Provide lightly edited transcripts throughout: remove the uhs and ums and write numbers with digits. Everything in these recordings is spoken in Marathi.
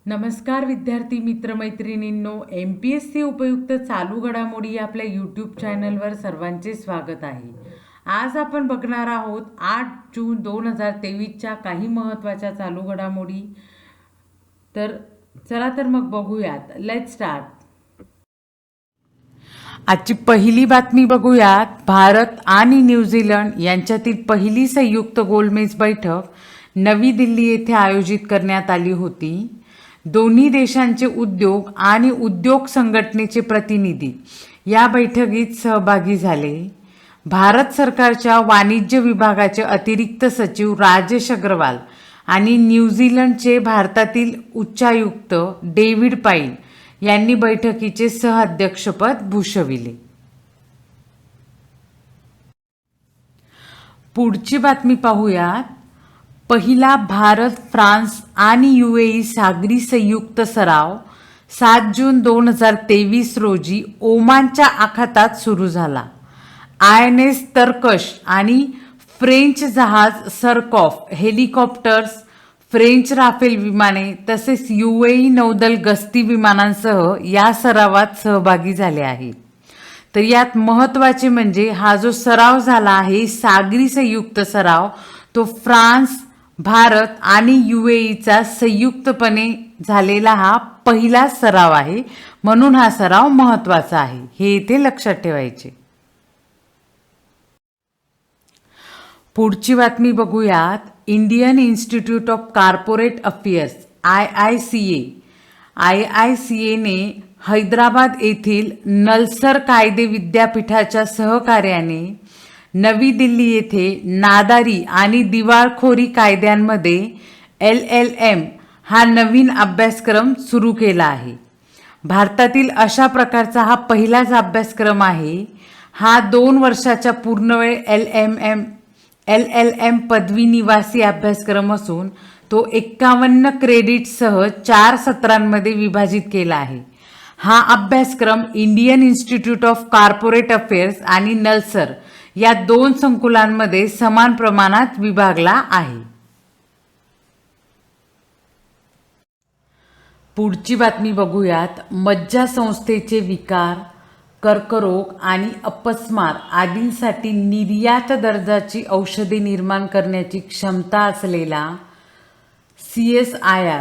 नमस्कार विद्यार्थी मित्रमैत्रिणींनो, MPSC उपयुक्त चालू घडामोडी या आपल्या यूट्यूब चॅनलवर सर्वांचे स्वागत आहे. आज आपण बघणार आहोत 8 जून 2023च्या काही महत्त्वाच्या चालू घडामोडी. तर चला तर मग बघूयात. Let's start. आजची पहिली बातमी बघूयात. भारत आणि न्यूझीलंड यांच्यातील पहिली संयुक्त गोलमेज बैठक नवी दिल्ली येथे आयोजित करण्यात आली होती. दोन्ही देशांचे उद्योग आणि उद्योग संघटनेचे प्रतिनिधी या बैठकीत सहभागी झाले. भारत सरकारच्या वाणिज्य विभागाचे अतिरिक्त सचिव राजेश अग्रवाल आणि न्यूझीलंडचे भारतातील उच्चायुक्त डेव्हिड पाईन यांनी बैठकीचे सहअध्यक्षपद भूषविले. पुढची बातमी पाहूयात. पहिला भारत, फ्रान्स आणि UAE सागरी संयुक्त सराव 7 जून 2023 रोजी ओमानच्या आखातात सुरू झाला. INS तर्कश आणि फ्रेंच जहाज सरकॉफ हेलिकॉप्टर्स, फ्रेंच राफेल विमाने तसेच UAE नौदल गस्ती विमानांसह या सरावात सहभागी झाले आहेत. तर यात महत्त्वाचे म्हणजे हा जो सराव झाला आहे सागरी संयुक्त सराव, तो फ्रान्स, भारत आणि UAEचा संयुक्तपणे झालेला हा पहिला सराव आहे, म्हणून हा सराव महत्त्वाचा आहे, हे इथे लक्षात ठेवायचे. पुढची बातमी बघूयात. Indian institute of corporate affairs IICA ने हैदराबाद येथील नलसर कायदे विद्यापीठाच्या सहकार्याने नवी दिल्ली येथे नादारी आणि दिवाळखोरी कायद्यांमध्ये LLM हा नवीन अभ्यासक्रम सुरू केला आहे. भारतातील अशा प्रकारचा हा पहिलाच अभ्यासक्रम आहे. हा 2 वर्षाच्या पूर्णवेळ LLM पदवी निवासी अभ्यासक्रम असून तो 51 क्रेडिटसह 4 सत्रांमध्ये विभाजित केला आहे. हा अभ्यासक्रम Indian institute of corporate affairs आणि नलसर या 2 संकुलांमध्ये समान प्रमाणात विभागला आहे. पुढची बातमी बघूयात. मज्जासंस्थेचे विकार, कर्करोग आणि अपस्मार आदींसाठी निर्यात दर्जाची औषधे निर्माण करण्याची क्षमता असलेला CSIR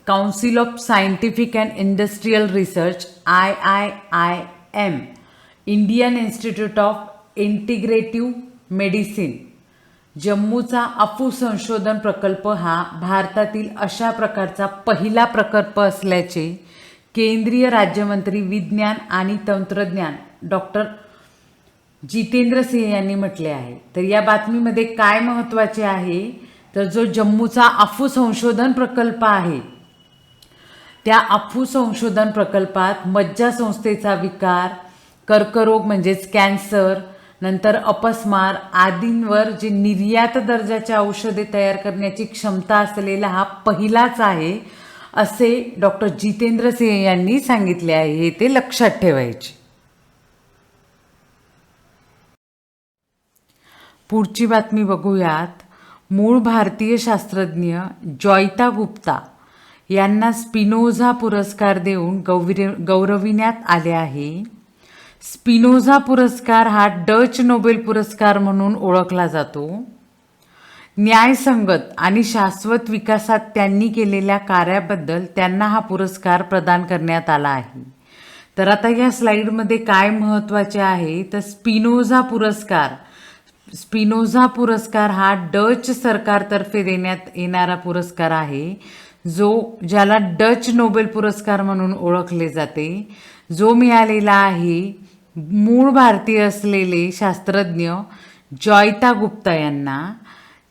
council of scientific and industrial research IIIM Indian institute of integrative medicine जम्मूचा अफू संशोधन प्रकल्प हा भारतातील अशा प्रकारचा पहिला प्रकल्प असल्याचे केंद्रीय राज्यमंत्री विज्ञान आणि तंत्रज्ञान डॉक्टर जितेंद्र सिंह यांनी म्हटले आहे. तर या बातमीमध्ये काय महत्त्वाचे आहे, तर जो जम्मूचा अफू संशोधन प्रकल्प आहे, त्या अफू संशोधन प्रकल्पात मज्जासंस्थेचा विकार, कर्करोग म्हणजेच कॅन्सर, नंतर अपस्मार आदींवर जे निर्यात दर्जाच्या औषधे तयार करण्याची क्षमता असलेला हा पहिलाच आहे, असे डॉक्टर जितेंद्र सिंह यांनी सांगितले आहे, हे ते लक्षात ठेवायचे. पुढची बातमी बघूयात. मूळ भारतीय शास्त्रज्ञ जॉयता गुप्ता यांना स्पिनोझा पुरस्कार देऊन गौरविण्यात आले आहे. स्पिनोझा पुरस्कार हा डच नोबेल पुरस्कार म्हणून ओळखला जातो. न्यायसंगत आणि शाश्वत विकासात त्यांनी केलेल्या कार्याबद्दल त्यांना हा पुरस्कार प्रदान करण्यात आला आहे. तर आता या स्लाइडमध्ये काय महत्त्वाचे आहे, तर स्पिनोझा पुरस्कार हा डच सरकारतर्फे देण्यात येणारा पुरस्कार आहे, ज्याला डच नोबेल पुरस्कार म्हणून ओळखले जाते. जो मिळालेला आहे मूळ भारतीय असलेले शास्त्रज्ञ जॉयता गुप्ता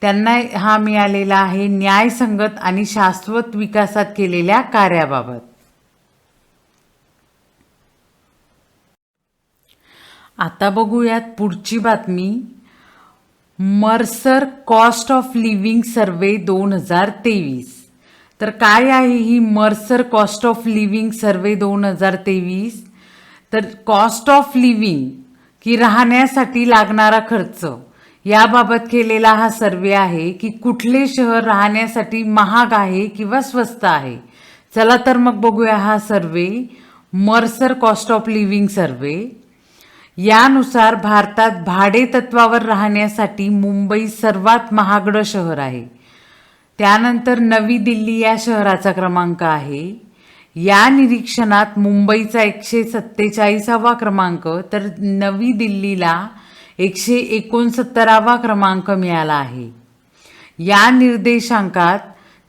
त्यांना हा मिळालेला आहे न्यायसंगत आणि शाश्वत विकासात केलेल्या कार्याबाबत. आता बघूयात पुढची बातमी. मर्सर कॉस्ट ऑफ लिव्हिंग सर्वे 2023. तर काय आहे ही मर्सर कॉस्ट ऑफ लिव्हिंग सर्वे 2023? तर कॉस्ट ऑफ लिव्हिंग की राहण्यासाठी लागणारा खर्च याबाबत केलेला हा सर्वे आहे की कुठले शहर राहण्यासाठी महाग आहे किंवा स्वस्त आहे. चला तर मग बघूया हा सर्वे, मर्सर कॉस्ट ऑफ लिव्हिंग सर्वे. यानुसार भारतात भाडे तत्वावर राहण्यासाठी मुंबई सर्वात महागडं शहर आहे. त्यानंतर नवी दिल्ली या शहराचा क्रमांक आहे. या निरीक्षणात मुंबईचा 147वा क्रमांक तर नवी दिल्लीला 169वा क्रमांक मिळाला आहे. या निर्देशांकात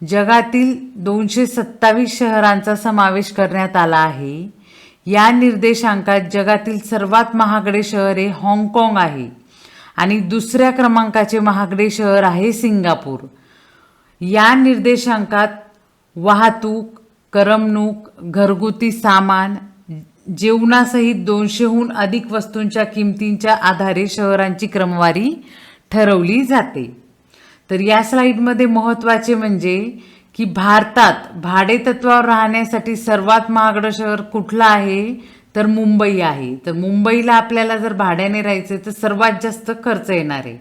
जगातील 227 शहरांचा समावेश करण्यात आला आहे. या निर्देशांकात जगातील सर्वात महागडे शहर हे हाँगकाँग आहे आणि दुसऱ्या क्रमांकाचे महागडे शहर आहे सिंगापूर. या निर्देशांकात वाहतूक, करमणूक, घरगुती सामान, जेवणासहित 200हून अधिक वस्तूंच्या किमतींच्या आधारे शहरांची क्रमवारी ठरवली जाते. तर या स्लाइडमध्ये महत्त्वाचे म्हणजे की भारतात भाडेतत्वावर राहण्यासाठी सर्वात महागडं शहर कुठलं आहे तर मुंबई आहे. तर मुंबईला आपल्याला जर भाड्याने राहायचं तर सर्वात जास्त खर्च येणार आहे.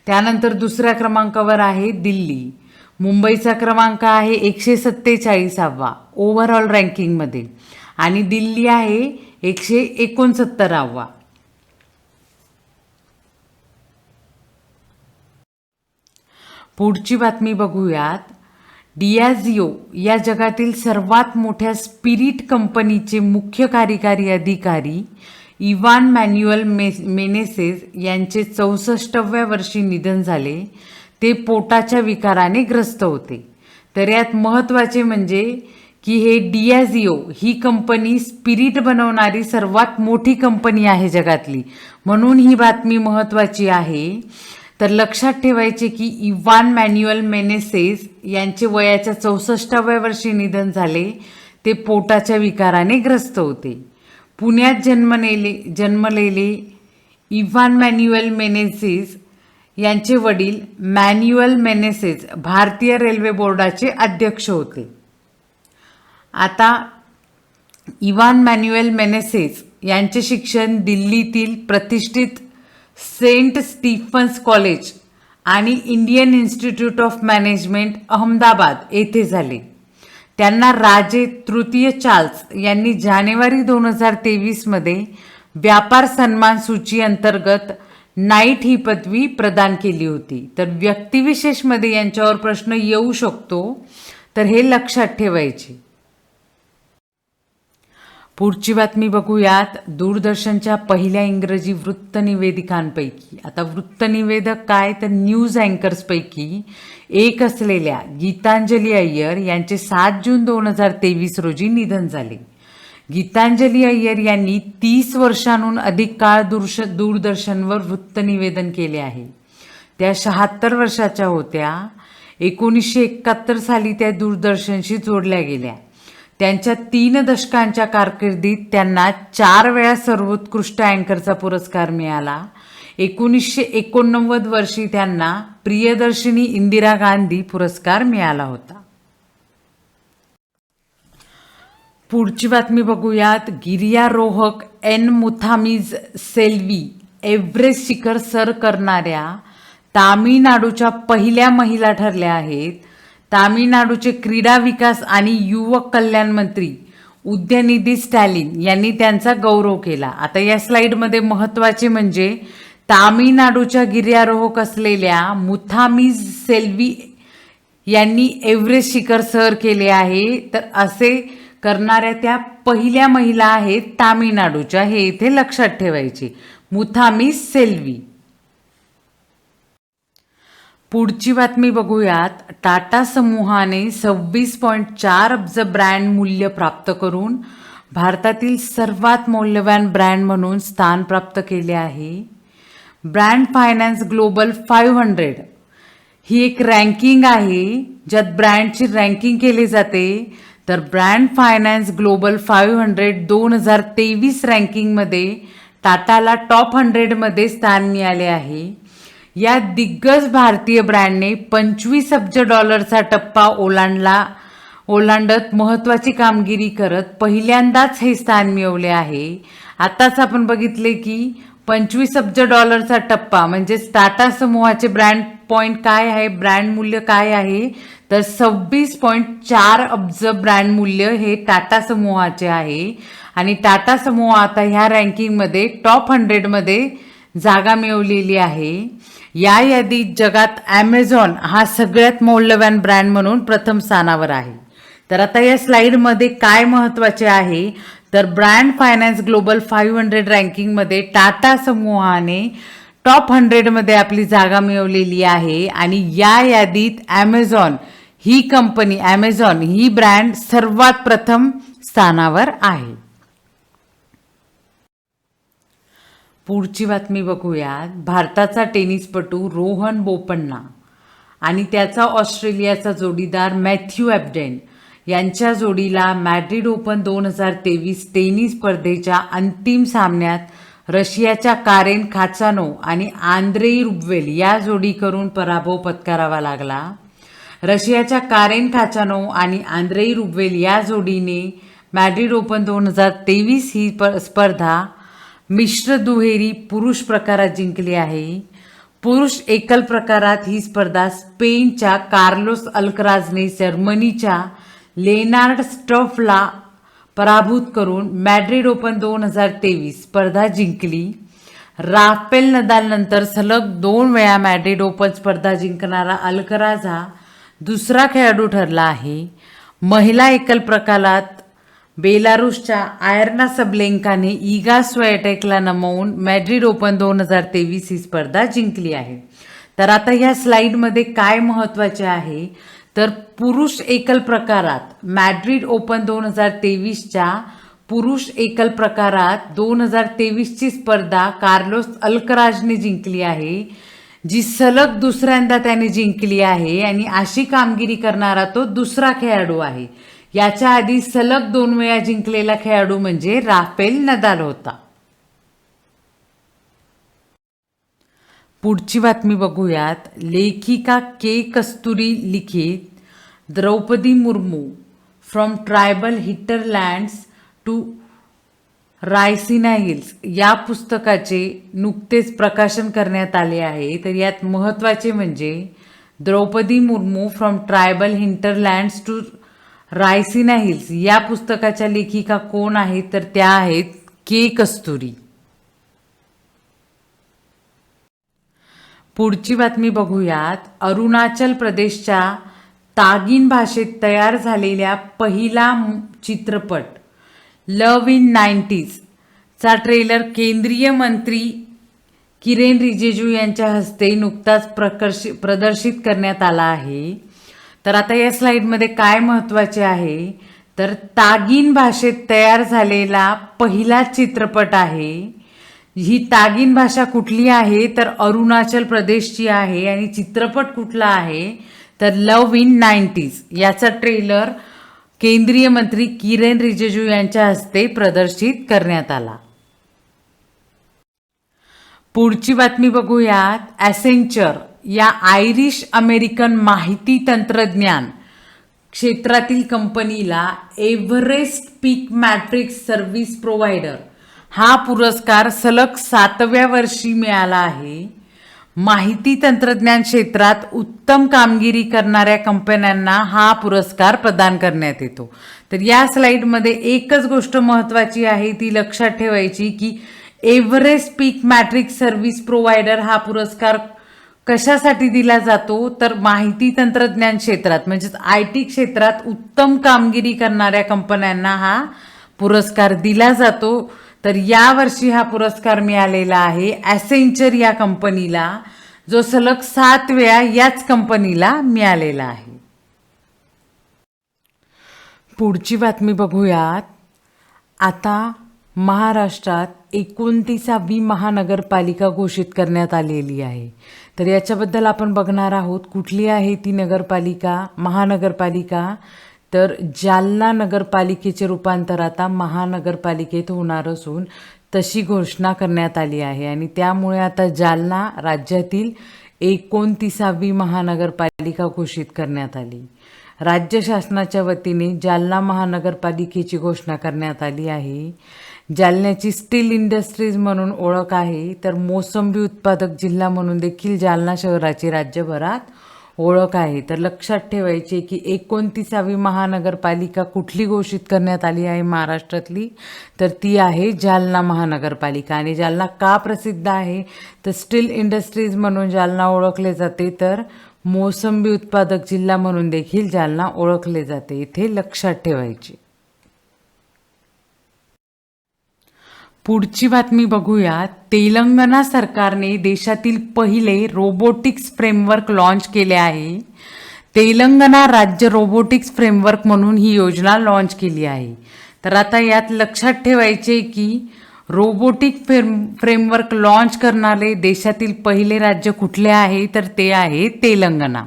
त्यानंतर दुसऱ्या क्रमांकावर आहे दिल्ली. मुंबईचा क्रमांक आहे 147वा ओव्हरऑल रँकिंगमध्ये आणि दिल्ली आहे 169वा. पुढची बातमी बघूयात. डियाजिओ या जगातील सर्वात मोठ्या स्पिरिट कंपनीचे मुख्य कार्यकारी अधिकारी इवान मॅन्युअल मेनेसेस यांचे 64व्या वर्षी निधन झाले. ते पोटाच्या विकाराने ग्रस्त होते. तर यात महत्त्वाचे म्हणजे की हे डियाजिओ ही कंपनी स्पिरिट बनवणारी सर्वात मोठी कंपनी आहे जगातली, म्हणून ही बातमी महत्त्वाची आहे. तर लक्षात ठेवायचे की इवान मॅन्युअल मेनेसेस यांचे वयाच्या 64व्या वर्षी निधन झाले. ते पोटाच्या विकाराने ग्रस्त होते. पुण्यात जन्मलेले इवान मॅन्युअल मेनेसेस यांचे वडील मॅन्युअल मेनेसेस भारतीय रेल्वे बोर्डाचे अध्यक्ष होते. आता इवान मॅन्युअल मेनेसेस यांचे शिक्षण दिल्लीतील प्रतिष्ठित सेंट स्टीफन्स कॉलेज आणि Indian institute of management Ahmedabad येथे झाले. त्यांना राजे तृतीय चार्ल्स यांनी जानेवारी 2023मध्ये व्यापार सन्मान सूची अंतर्गत नाईट ही पदवी प्रदान केली होती. तर व्यक्तिविशेषमध्ये यांच्यावर प्रश्न येऊ शकतो, तर हे लक्षात ठेवायचे. पुढची बातमी बघूयात. दूरदर्शनच्या पहिल्या इंग्रजी वृत्तनिवेदिकांपैकी, आता वृत्तनिवेदक काय तर न्यूज अँकर्सपैकी एक असलेल्या गीतांजली अय्यर यांचे 7 जून 2023 रोजी निधन झाले. गीतांजली अय्यर यांनी 30 वर्षांहून अधिक काळ दूरदर्शनवर वृत्तनिवेदन केले आहे. त्या 76 वर्षाच्या होत्या. 1971 साली त्या दूरदर्शनशी जोडल्या गेल्या. त्यांच्या 3 दशकांच्या कारकिर्दीत त्यांना 4 वेळा सर्वोत्कृष्ट अँकरचा पुरस्कार मिळाला. 1989 वर्षी त्यांना प्रियदर्शिनी इंदिरा गांधी पुरस्कार मिळाला होता. पुढची बातमी बघूयात. गिर्यारोहक एन मुथामिज सेल्वी एव्हरेस्ट शिखर सर करणाऱ्या तामिळनाडूच्या पहिल्या महिला ठरल्या आहेत. तामिळनाडूचे क्रीडा विकास आणि युवक कल्याण मंत्री उदयनिधी स्टॅलिन यांनी त्यांचा गौरव केला. आता या स्लाइडमध्ये महत्त्वाचे म्हणजे तामिळनाडूच्या गिर्यारोहक असलेल्या मुथामिज सेल्वी यांनी एव्हरेस्ट शिखर सर केले आहे. तर असे करणाऱ्या त्या पहिल्या महिला आहेत तामिळनाडूच्या, हे इथे लक्षात ठेवायचे. मुथामिज सेल्वी. पुढची बातमी बघूयात. टाटा समूहाने 26.4 अब्ज ब्रँड मूल्य प्राप्त करून भारतातील सर्वात मौल्यवान ब्रँड म्हणून स्थान प्राप्त केले आहे. ब्रँड फायनान्स ग्लोबल 500 ही एक रँकिंग आहे ज्यात ब्रँडची रँकिंग केली जाते. तर ब्रँड फायनान्स ग्लोबल 500 2023 रँकिंगमध्ये टाटाला टॉप 100मध्ये स्थान मिळाले आहे. या दिग्गज भारतीय ब्रँडने 25 अब्ज डॉलरचा टप्पा ओलांडत महत्त्वाची कामगिरी करत पहिल्यांदाच हे स्थान मिळवले आहे. आताच आपण बघितले की 25 अब्ज डॉलरचा टप्पा म्हणजे टाटा समूहाचे ब्रँड पॉईंट काय आहे, ब्रँड मूल्य काय आहे, तर 26.4 अब्ज ब्रँड मूल्य हे टाटा समूहाचे आहे आणि टाटा समूह आता ह्या रँकिंगमध्ये टॉप 100 मध्ये जागा मिळवलेली आहे. या यादीत जगात ॲमेझॉन हा सगळ्यात मौल्यवान ब्रँड म्हणून प्रथम स्थानावर आहे. तर आता या स्लाइडमध्ये काय महत्त्वाचे आहे तर ब्रँड फायनान्स ग्लोबल 500 रँकिंगमध्ये टाटा समूहाने टॉप 100 मध्ये आपली जागा मिळवलेली आहे आणि या यादीत ॲमेझॉन ही कंपनी, ॲमेझॉन ही ब्रँड सर्वात प्रथम स्थानावर आहे. पुढची बातमी बघूयात. भारताचा टेनिसपटू रोहन बोपण्णा आणि त्याचा ऑस्ट्रेलियाचा जोडीदार मॅथ्यू ॲबडेन यांच्या जोडीला मॅड्रिड ओपन 2023 टेनिस स्पर्धेच्या अंतिम सामन्यात रशियाच्या कारेन खाचानोव आणि आंद्रेई रुब्वेल या जोडीकडून पराभव पत्करावा लागला. रशियाच्या कारेन खाचानोव आणि आंद्रेई रुब्वेल या जोडीने मॅड्रिड ओपन 2023 ही स्पर्धा मिश्र दुहेरी पुरुष प्रकारात जिंकली आहे. पुरुष एकल प्रकारात ही स्पर्धा स्पेनच्या कार्लोस अल्कराजने जर्मनीच्या लेनार्ड स्टफला पराभूत करून मॅड्रिड ओपन 2023 स्पर्धा जिंकली. राफेल नदाल नंतर सलग 2 वेळा मॅड्रिड ओपन स्पर्धा जिंकणारा अल्कराज हा दुसरा खेळाडू ठरला आहे. महिला एकल प्रकारात बेलारूसच्या आयर्ना सबलेंकाने इगा स्विएटेकला नमवून मॅड्रिड ओपन 2023 ही स्पर्धा जिंकली आहे. तर आता ह्या स्लाइडमध्ये काय महत्त्वाचे आहे तर पुरुष एकल प्रकारात मॅड्रिड ओपन 2023च्या पुरुष एकल प्रकारात 2023ची स्पर्धा कार्लोस अल्कराजने जिंकली आहे, जी सलग दुसऱ्यांदा त्याने जिंकली आहे आणि अशी कामगिरी करणारा तो दुसरा खेळाडू आहे. याच्या आधी सलग 2 वेळा जिंकलेला खेळाडू म्हणजे राफेल नदाल होता. पुढची बातमी बघूयात. लेखिका के कस्तुरी लिखित Droupadi Murmu from tribal hinterlands to Raisina Hills या पुस्तकाचे नुकतेच प्रकाशन करण्यात आले आहे. तर यात महत्त्वाचे म्हणजे Draupadi Murmu from tribal hinterlands to Raisina Hills या पुस्तकाच्या लेखिका कोण आहेत तर त्या आहेत के कस्तुरी. पुढची बातमी बघूयात. अरुणाचल प्रदेशच्या तागिन भाषेत तयार झालेल्या पहिला चित्रपट लव्ह इन 90s चा ट्रेलर केंद्रीय मंत्री किरेन रिजिजू यांच्या हस्ते नुकताच प्रदर्शित करण्यात आला आहे. तर आता या स्लाइडमध्ये काय महत्त्वाचे आहे तर तागिन भाषेत तयार झालेला पहिला चित्रपट आहे. ही तागिन भाषा कुठली आहे तर अरुणाचल प्रदेशची आहे आणि चित्रपट कुठला आहे तर लव्ह इन 90s याचा ट्रेलर केंद्रीय मंत्री किरेन रिजिजू यांच्या हस्ते प्रदर्शित करण्यात आला. पुढची बातमी बघूयात. ॲसेंचर या आयरिश अमेरिकन माहिती तंत्रज्ञान क्षेत्रातील कंपनीला एव्हरेस्ट पीक मॅट्रिक्स सर्व्हिस प्रोव्हायडर हा पुरस्कार सलग 7व्या वर्षी मिळाला आहे. माहिती तंत्रज्ञान क्षेत्रात उत्तम कामगिरी करणाऱ्या कंपन्यांना हा पुरस्कार प्रदान करण्यात येतो. तर या स्लाइडमध्ये एकच गोष्ट महत्त्वाची आहे ती लक्षात ठेवायची की एव्हरेस्ट पीक मॅट्रिक्स सर्व्हिस प्रोव्हायडर हा पुरस्कार कशासाठी दिला जातो तर माहिती तंत्रज्ञान क्षेत्रात म्हणजेच IT क्षेत्रात उत्तम कामगिरी करणाऱ्या कंपन्यांना हा पुरस्कार दिला जातो. तर यावर्षी हा पुरस्कार मिळालेला आहे ॲसेंचर या कंपनीला, जो सलग 7 वेळा याच कंपनीला मिळालेला आहे. पुढची बातमी बघूयात. आता महाराष्ट्रात 29वी महानगरपालिका घोषित करण्यात आलेली आहे. तर याच्याबद्दल आपण बघणार आहोत. कुठली आहे ती नगरपालिका, महानगरपालिका तर जालना नगरपालिकेचे रूपांतर आता महानगरपालिकेत होणार असून तशी घोषणा करण्यात आली आहे आणि त्यामुळे आता जालना राज्यातील 29वी महानगरपालिका घोषित करण्यात आली. राज्य शासनाच्या वतीने जालना महानगरपालिकेची घोषणा करण्यात आली आहे. जालन्याची स्टील इंडस्ट्रीज म्हणून ओळख आहे तर मोसंबी उत्पादक जिल्हा म्हणून देखील जालना शहराची राज्यभरात ओळख आहे. तर लक्षात ठेवायचे की 29वी महानगरपालिका कुठली घोषित करण्यात आली आहे महाराष्ट्रातली, तर ती आहे जालना महानगरपालिका. आणि जालना का प्रसिद्ध आहे, तर स्टील इंडस्ट्रीज म्हणून जालना ओळखले जाते, तर मोसंबी उत्पादक जिल्हा म्हणून देखील जालना ओळखले जाते. इथे लक्षात ठेवायची. पुढची बातमी बघूया. तेलंगणा सरकारने देशातील पहिले रोबोटिक्स फ्रेमवर्क लॉन्च केले आहे. तेलंगणा राज्य रोबोटिक्स फ्रेमवर्क म्हणून ही योजना लॉन्च केली आहे. तर आता यात लक्षात ठेवायचे की रोबोटिक फ्रेमवर्क लॉन्च करणारे देशातील पहिले राज्य कुठले आहे, तर ते आहे तेलंगणा.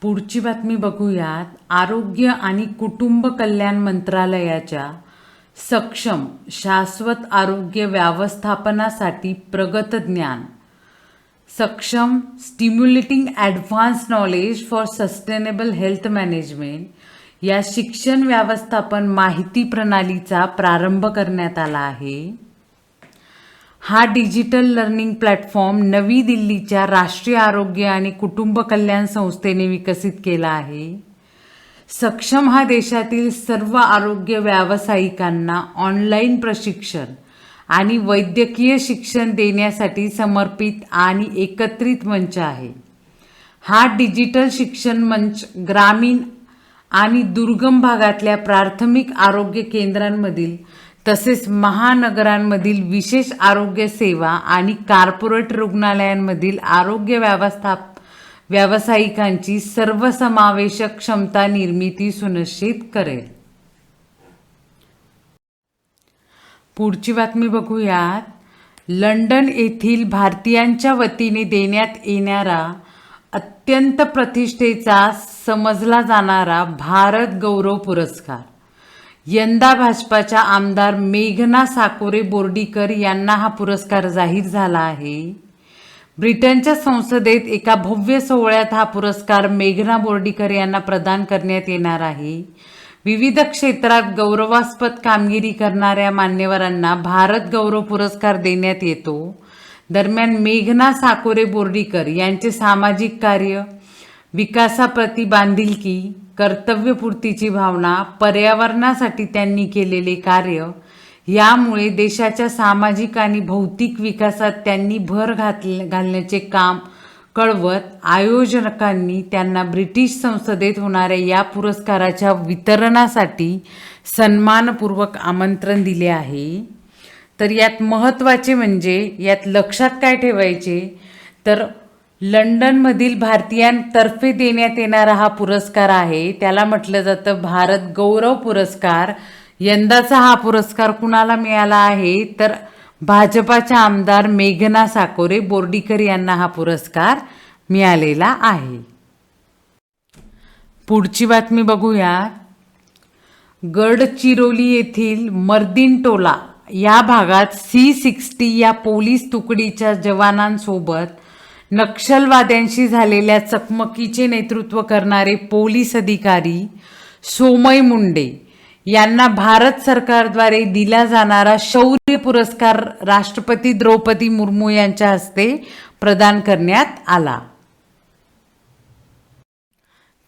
पुढची बातमी बघूयात. आरोग्य आणि कुटुंब कल्याण मंत्रालयाच्या सक्षम शाश्वत आरोग्य व्यवस्थापनासाठी प्रगत ज्ञान, सक्षम stimulating advance knowledge for sustainable health management या शिक्षण व्यवस्थापन माहिती प्रणालीचा प्रारंभ करण्यात आला आहे. हा डिजिटल लर्निंग प्लॅटफॉर्म नवी दिल्लीच्या राष्ट्रीय आरोग्य आणि कुटुंब कल्याण संस्थेने विकसित केला आहे. सक्षम हा देशातील सर्व आरोग्य व्यावसायिकांना ऑनलाईन प्रशिक्षण आणि वैद्यकीय शिक्षण देण्यासाठी समर्पित आणि एकत्रित मंच आहे. हा डिजिटल शिक्षण मंच ग्रामीण आणि दुर्गम भागातल्या प्राथमिक आरोग्य केंद्रांमधील तसेच महानगरांमधील विशेष आरोग्य सेवा आणि कॉर्पोरेट रुग्णालयांमधील आरोग्य व्यावसायिकांची सर्वसमावेशक क्षमता निर्मिती सुनिश्चित करेल. पुढची बातमी बघूयात. लंडन येथील भारतीयांच्या वतीने देण्यात येणारा अत्यंत प्रतिष्ठेचा समजला जाणारा भारत गौरव पुरस्कार यंदा भाजपाच्या आमदार मेघना साकोरे बोर्डीकर यांना हा पुरस्कार जाहीर झाला आहे. ब्रिटनच्या संसदेत एका भव्य सोहळ्यात हा पुरस्कार मेघना बोर्डीकर यांना प्रदान करण्यात येणार आहे. विविध क्षेत्रात गौरवास्पद कामगिरी करणाऱ्या मान्यवरांना भारत गौरव पुरस्कार देण्यात येतो. दरम्यान मेघना साकोरे बोर्डीकर यांचे सामाजिक कार्य, विकासाप्रती बांधिलकी, कर्तव्यपूर्तीची भावना, पर्यावरणासाठी त्यांनी केलेले कार्य यामुळे देशाच्या सामाजिक आणि भौतिक विकासात त्यांनी भर घालण्याचे काम कळवत आयोजकांनी त्यांना ब्रिटिश संसदेत होणाऱ्या या पुरस्काराच्या वितरणासाठी सन्मानपूर्वक आमंत्रण दिले आहे. तर यात महत्त्वाचे म्हणजे यात लक्षात काय ठेवायचे, तर लंडनमधील भारतीयांतर्फे देण्यात येणारा हा पुरस्कार आहे, त्याला म्हटलं जातं भारत गौरव पुरस्कार. यंदाचा हा पुरस्कार कुणाला मिळाला आहे, तर भाजपाच्या आमदार मेघना साकोरे बोर्डीकर यांना हा पुरस्कार मिळालेला आहे. पुढची बातमी बघूया. गडचिरोली येथील मर्दिनटोला या भागात C-60 या पोलीस तुकडीच्या जवानांसोबत नक्षलवाद्यांशी झालेल्या चकमकीचे नेतृत्व करणारे पोलीस अधिकारी सोमय मुंडे यांना भारत सरकारद्वारे दिला जाणारा शौर्य पुरस्कार राष्ट्रपती द्रौपदी मुर्मू यांच्या हस्ते प्रदान करण्यात आला.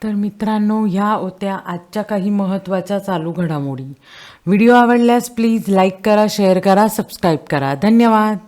तर मित्रांनो, ह्या होत्या आजच्या काही महत्त्वाच्या चालू घडामोडी. व्हिडिओ आवडल्यास प्लीज लाईक करा, शेअर करा, सबस्क्राईब करा. धन्यवाद.